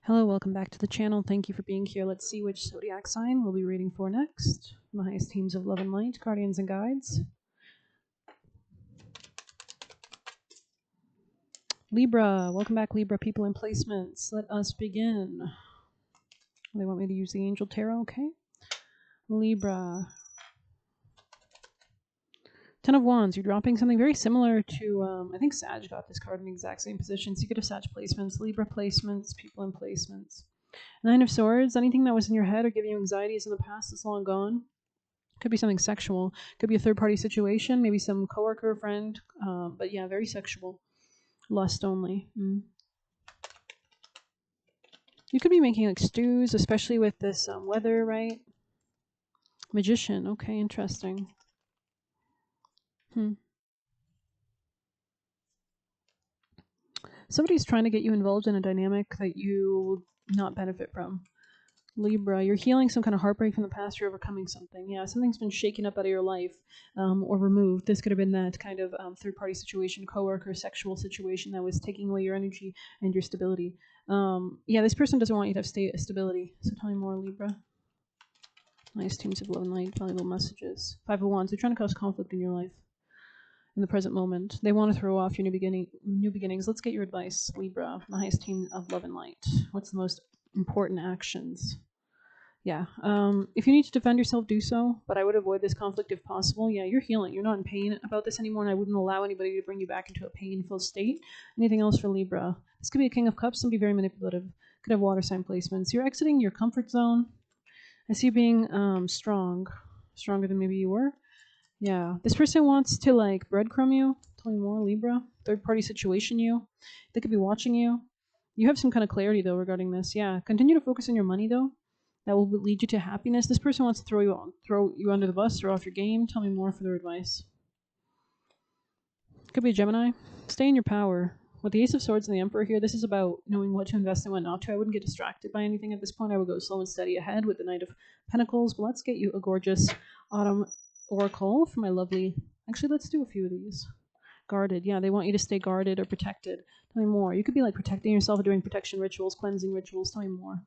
Hello, welcome back to the channel. Thank you for being here. Let's see which zodiac sign we'll be reading for next. My highest teams of love and light, guardians and guides. Libra, welcome back, Libra people and placements. Let us begin. They want me to use the Angel Tarot, okay? Libra. Ten of Wands, you're dropping something very similar to, I think Sag got this card in the exact same position. So you could have Sag placements, Libra placements, people and placements. Nine of Swords, anything that was in your head or giving you anxieties in the past is long gone. Could be something sexual. Could be a third-party situation, maybe some coworker or friend. But yeah, very sexual. Lust only. You could be making like stews, especially with this weather, right? Magician. Okay, interesting. Somebody's trying to get you involved in a dynamic that you will not benefit from. Libra, you're healing some kind of heartbreak from the past. You're overcoming something. Yeah, something's been shaken up out of your life or removed. This could have been that kind of third-party situation, coworker, sexual situation that was taking away your energy and your stability. Yeah, this person doesn't want you to have stability. So tell me more, Libra. Nice teams of love and light, valuable messages. Five of Wands, they're trying to cause conflict in your life in the present moment. They want to throw off your new beginnings. Let's get your advice, Libra, the highest team of love and light. What's the most important actions? Yeah. If you need to defend yourself, do so, but I would avoid this conflict if possible. Yeah, you're healing. You're not in pain about this anymore, and I wouldn't allow anybody to bring you back into a painful state. Anything else for Libra? This could be a King of Cups, somebody very manipulative. Could have water sign placements. You're exiting your comfort zone. I see you being stronger than maybe you were. Yeah. This person wants to like breadcrumb you. Tell me more, Libra. Third party situation you. They could be watching you. You have some kind of clarity though regarding this. Yeah. Continue to focus on your money though. That will lead you to happiness. This person wants to throw you under the bus, throw off your game. Tell me more for their advice. Could be a Gemini. Stay in your power. With the Ace of Swords and the Emperor here, this is about knowing what to invest and what not to. I wouldn't get distracted by anything at this point. I would go slow and steady ahead with the Knight of Pentacles. But let's get you a gorgeous autumn oracle for my lovely... Actually, let's do a few of these. Guarded. Yeah, they want you to stay guarded or protected. Tell me more. You could be like protecting yourself or doing protection rituals, cleansing rituals. Tell me more.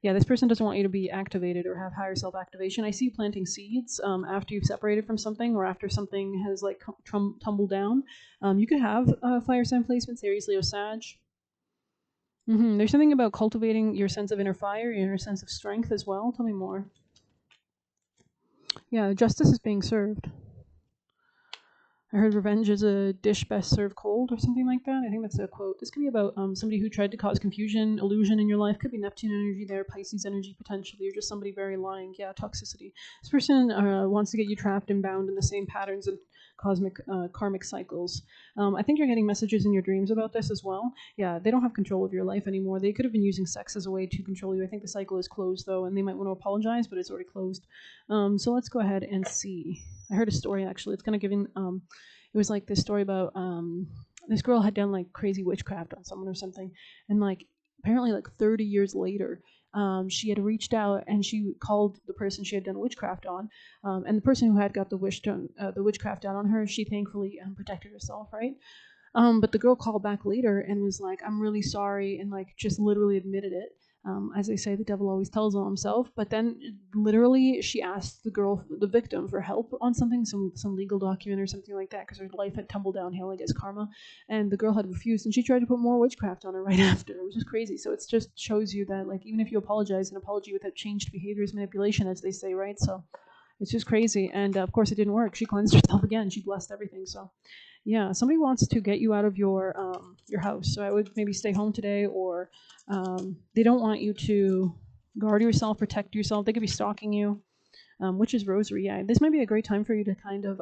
Yeah, this person doesn't want you to be activated or have higher self-activation. I see you planting seeds after you've separated from something or after something has like tumbled down. You could have fire sign placements, Aries, Leo, Sag. There's something about cultivating your sense of inner fire, your inner sense of strength as well. Tell me more. Yeah, justice is being served. I heard revenge is a dish best served cold or something like that. I think that's a quote. This could be about somebody who tried to cause confusion, illusion in your life. Could be Neptune energy there, Pisces energy potentially, or just somebody very lying. Yeah, toxicity. This person wants to get you trapped and bound in the same patterns and karmic cycles. I think you're getting messages in your dreams about this as well. Yeah, they don't have control of your life anymore. They could have been using sex as a way to control you. I think the cycle is closed though, and they might want to apologize, but it's already closed. So let's go ahead and see. I heard a story actually. It's kind of giving it was like this story about this girl had done like crazy witchcraft on someone or something, and like apparently like 30 years later she had reached out and she called the person she had done witchcraft on, and the person who had got the witchcraft done on her, she thankfully protected herself, right? But the girl called back later and was like, I'm really sorry, and like just literally admitted it. As they say, the devil always tells on himself. But then, literally, she asked the victim, for help on something, some legal document or something like that, because her life had tumbled downhill, I guess, karma. And the girl had refused, and she tried to put more witchcraft on her right after. It was just crazy. So it just shows you that, like, even if you apologize, an apology without changed behavior is manipulation, as they say, right? So it's just crazy. And of course, it didn't work. She cleansed herself again. She blessed everything. So. Yeah, somebody wants to get you out of your house. So I would maybe stay home today, or they don't want you to guard yourself, protect yourself. They could be stalking you. Witch's Rosary. Yeah, this might be a great time for you to kind of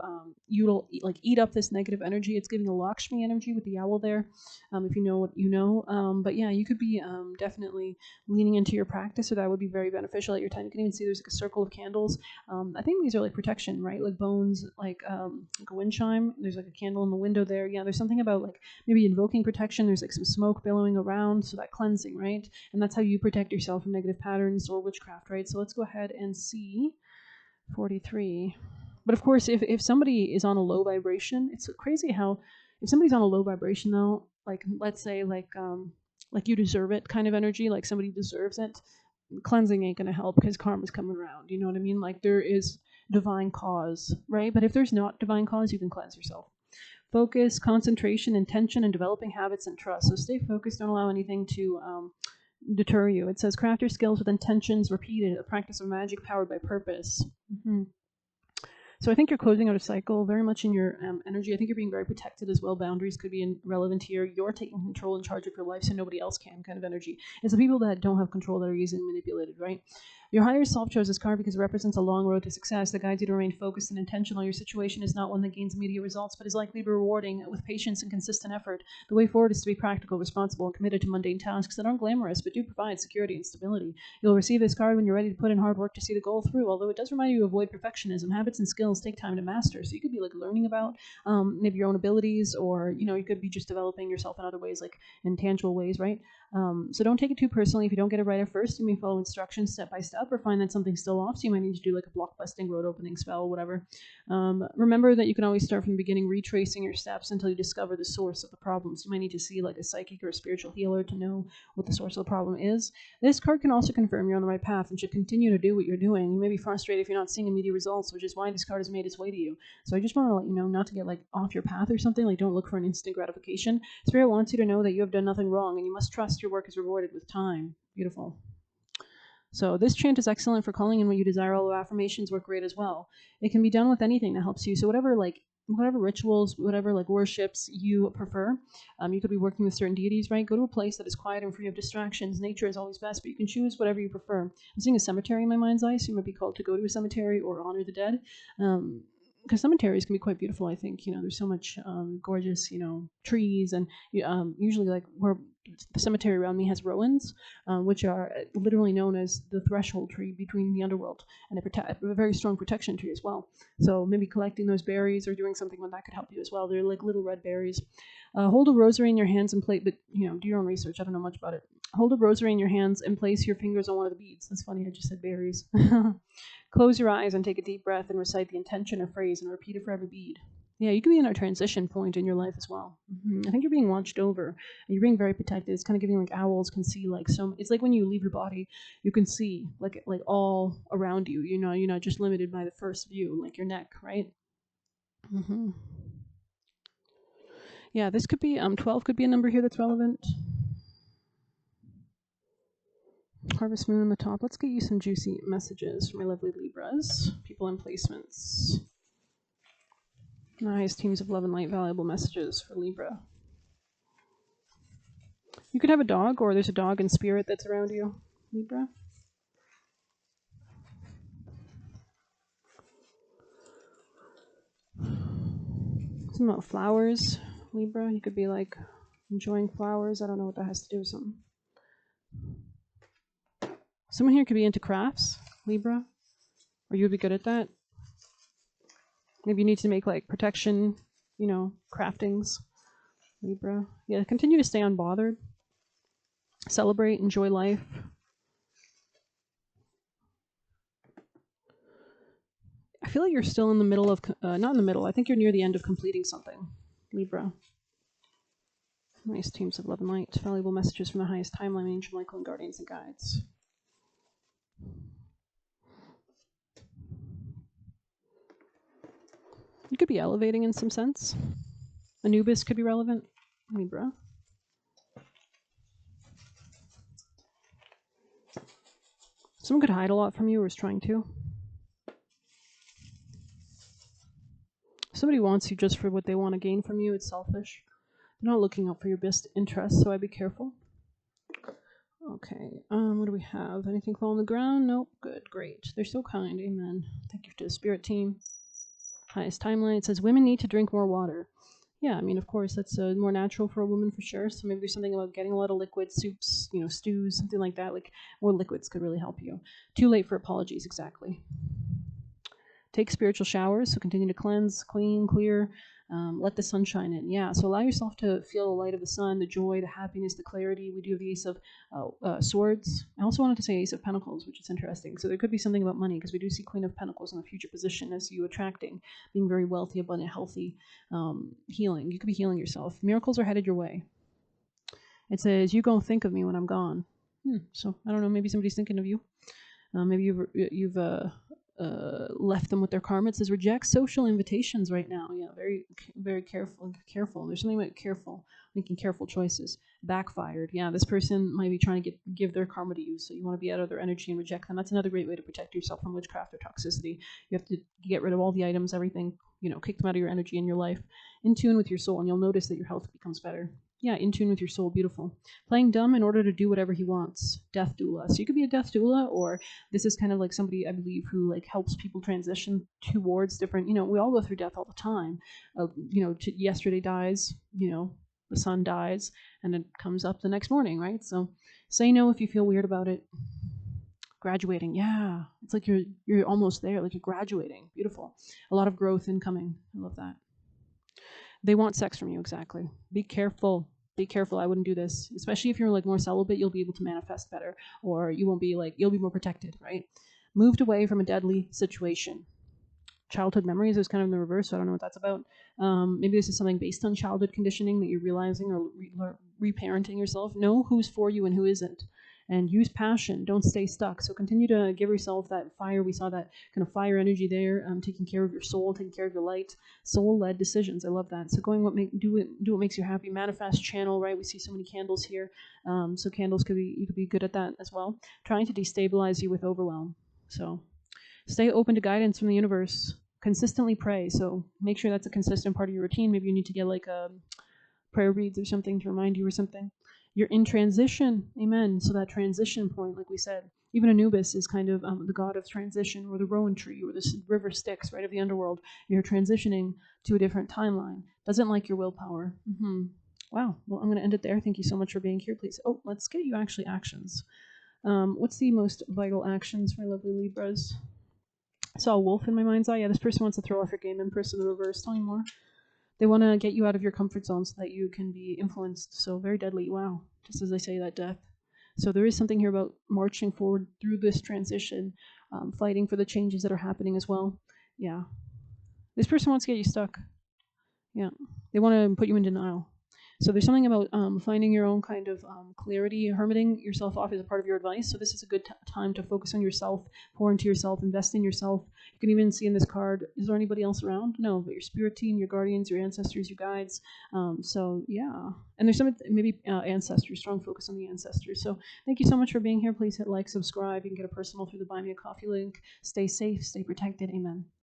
eat up this negative energy. It's giving a Lakshmi energy with the owl there, if you know what you know. But yeah, you could be definitely leaning into your practice, so that would be very beneficial at your time. You can even see there's like a circle of candles. I think these are like protection, right? Like bones, like a wind chime. There's like a candle in the window there. Yeah, there's something about like maybe invoking protection. There's like some smoke billowing around, so that cleansing, right? And that's how you protect yourself from negative patterns or witchcraft, right? So let's go ahead and see. 43. But of course, if somebody is on a low vibration, it's crazy how if somebody's on a low vibration though, like let's say like like you deserve it kind of energy, like somebody deserves it. Cleansing ain't going to help because karma's coming around. You know what I mean? Like there is divine cause, right? But if there's not divine cause, you can cleanse yourself. Focus, concentration, intention, and developing habits and trust. So stay focused. Don't allow anything to deter you. It says craft your skills with intentions repeated, a practice of magic powered by purpose. So I think you're closing out a cycle very much in your energy. I think you're being very protected as well. Boundaries could be relevant here. You're taking control and charge of your life so nobody else can kind of energy. It's the people that don't have control that are easily manipulated, right? Your higher self chose this card because it represents a long road to success that guides you to remain focused and intentional. Your situation is not one that gains immediate results, but is likely to be rewarding with patience and consistent effort. The way forward is to be practical, responsible, and committed to mundane tasks that aren't glamorous, but do provide security and stability. You'll receive this card when you're ready to put in hard work to see the goal through, although it does remind you to avoid perfectionism. Habits and skills take time to master, so you could be like learning about maybe your own abilities, or you could be just developing yourself in other ways, like in tangible ways, right? So don't take it too personally. If you don't get it right at first, you may follow instructions step by step or find that something's still off, so you might need to do like a block busting, road opening spell, whatever. Remember that you can always start from the beginning, retracing your steps until you discover the source of the problems. You might need to see like a psychic or a spiritual healer to know what the source of the problem is. This card can also confirm you're on the right path and should continue to do what you're doing. You may be frustrated if you're not seeing immediate results, which is why this card has made its way to you. So I just want to let you know not to get like off your path or something. Like don't look for an instant gratification. Spirit wants you to know that you have done nothing wrong and you must trust your work is rewarded with time. Beautiful. So this chant is excellent for calling in what you desire. All the affirmations work great as well. It can be done with anything that helps you. So whatever rituals, whatever like worships you prefer. You could be working with certain deities, right? Go to a place that is quiet and free of distractions. Nature is always best, but you can choose whatever you prefer. I'm seeing a cemetery in my mind's eye, so you might be called to go to a cemetery or honor the dead. Because cemeteries can be quite beautiful, I think. There's so much gorgeous, trees, and usually like where the cemetery around me has rowans, which are literally known as the threshold tree between the underworld, and a very strong protection tree as well. So maybe collecting those berries or doing something when that could help you as well. They're like little red berries. Hold a rosary in your hands and but do your own research. I don't know much about it. Hold a rosary in your hands and place your fingers on one of the beads. That's funny, I just said berries. Close your eyes and take a deep breath and recite the intention or phrase and repeat it for every bead. Yeah, you could be in a transition point in your life as well. I think you're being watched over and you're being very protected. It's kind of giving like owls can see like so. It's like when you leave your body, you can see like all around you. You're not just limited by the first view, like your neck, right? Yeah, this could be 12 could be a number here that's relevant. Harvest Moon on the top. Let's get you some juicy messages from my lovely Libras. People in placements. Nice teams of love and light, valuable messages for Libra. You could have a dog, or there's a dog in spirit that's around you, Libra. Something about flowers, Libra. You could be like enjoying flowers. I don't know what that has to do with something. Someone here could be into crafts, Libra, or you would be good at that. Maybe you need to make like protection, craftings, Libra. Yeah, continue to stay unbothered. Celebrate, enjoy life. I feel like you're still in the middle of, not in the middle, I think you're near the end of completing something, Libra. Nice teams of love and light. Valuable messages from the highest timeline, angel, Michael, and guardians and guides. You could be elevating in some sense. Anubis could be relevant, Libra. Someone could hide a lot from you or is trying to. Somebody wants you just for what they want to gain from you. It's selfish. They're not looking out for your best interests, so I'd be careful. Okay, what do we have? Anything fall on the ground? Nope. Good, great. They're so kind. Amen. Thank you to the spirit team. Highest timeline. It says women need to drink more water. Yeah, I mean, of course, that's more natural for a woman for sure. So maybe there's something about getting a lot of liquid, soups, stews, something like that. Like more liquids could really help you. Too late for apologies, exactly. Take spiritual showers, so continue to cleanse, clean, clear. Let the sun shine in. Yeah, so allow yourself to feel the light of the sun, the joy, the happiness, the clarity. We do have the Ace of Swords. I also wanted to say Ace of Pentacles, which is interesting. So there could be something about money, because we do see Queen of Pentacles in the future position as you attracting, being very wealthy, abundant, healthy, healing. You could be healing yourself. Miracles are headed your way. It says, you go think of me when I'm gone. So I don't know, maybe somebody's thinking of you. Maybe you've left them with their karma. It says reject social invitations right now. Yeah, very careful. Careful. There's something about careful, making careful choices. Backfired. Yeah, this person might be trying to give their karma to you, so you want to be out of their energy and reject them. That's another great way to protect yourself from witchcraft or toxicity. You have to get rid of all the items, everything. Kick them out of your energy and your life. In tune with your soul, and you'll notice that your health becomes better. Yeah, in tune with your soul. Beautiful. Playing dumb in order to do whatever he wants. Death doula. So you could be a death doula, or this is kind of like somebody, I believe, who like helps people transition towards different, we all go through death all the time. Yesterday dies, the sun dies, and it comes up the next morning, right? So say no if you feel weird about it. Graduating, yeah. It's like you're almost there, like you're graduating. Beautiful. A lot of growth incoming. I love that. They want sex from you, exactly. Be careful. Be careful. I wouldn't do this, especially if you're like more celibate. You'll be able to manifest better, or you won't be like, you'll be more protected, right? Moved away from a deadly situation. Childhood memories is kind of in the reverse, so I don't know what that's about. Maybe this is something based on childhood conditioning that you're realizing, or reparenting yourself. Know who's for you and who isn't, and use passion. Don't stay stuck. So continue to give yourself that fire. We saw that kind of fire energy there. Taking care of your soul, taking care of your light, soul-led decisions. I love that. So do what makes you happy. Manifest, channel. Right. We see so many candles here. So candles you could be good at that as well. Trying to destabilize you with overwhelm. So stay open to guidance from the universe. Consistently pray. So make sure that's a consistent part of your routine. Maybe you need to get like prayer reads or something to remind you or something. You're in transition. Amen. So that transition point, like we said, even Anubis is kind of the god of transition, or the rowan tree, or the river Styx, right, of the underworld. You're transitioning to a different timeline. Doesn't like your willpower. Wow. Well, I'm going to end it there. Thank you so much for being here. Please. Oh, let's get you actually actions. What's the most vital actions for lovely Libras? I saw a wolf in my mind's eye. Yeah, this person wants to throw off your game. Empress in the reverse. Tell me more. They want to get you out of your comfort zone so that you can be influenced. So very deadly. Wow. Just as I say that, death. So there is something here about marching forward through this transition, fighting for the changes that are happening as well. Yeah. This person wants to get you stuck. Yeah. They want to put you in denial. So there's something about finding your own kind of clarity. Hermiting yourself off is a part of your advice. So this is a good time to focus on yourself, pour into yourself, invest in yourself. You can even see in this card, is there anybody else around? No, but your spirit team, your guardians, your ancestors, your guides. So yeah. And there's some maybe ancestors, strong focus on the ancestors. So thank you so much for being here. Please hit like, subscribe. You can get a personal through the Buy Me a Coffee link. Stay safe, stay protected. Amen.